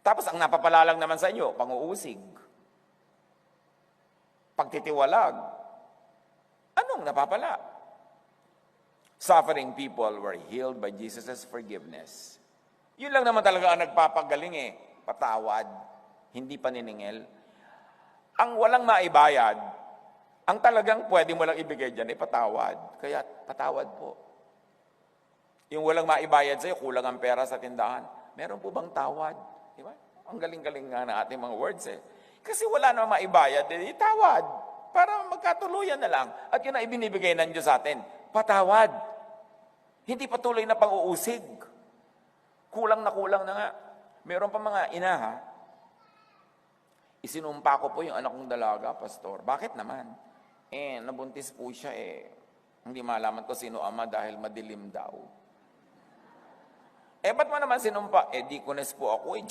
Tapos ang napapala lang naman sa inyo, pang-uusig, pagtitiwalag. Anong napapala? Suffering people were healed by Jesus' forgiveness. Yun lang naman talaga ang nagpapagaling patawad, hindi paniningil. Ang walang maibayad, ang talagang pwede mo lang ibigay dyan patawad. Kaya patawad po. Yung walang maibayad sa'yo, kulang ang pera sa tindahan, meron po bang tawad? Di ba? Ang galing-galing nga na ating mga words Kasi wala namang maibayad, tawad. Para magkatuluyan na lang. At yun ang ibinibigay ng Diyos sa atin. Patawad. Hindi patuloy na pang-uusig. Kulang na nga. Meron pa mga ina isinumpa ko po yung anak kong dalaga, pastor. Bakit naman? Nabuntis po siya Hindi malaman ko sino ama dahil madilim daw. Ba't mo naman sinumpa? Deaconess po ako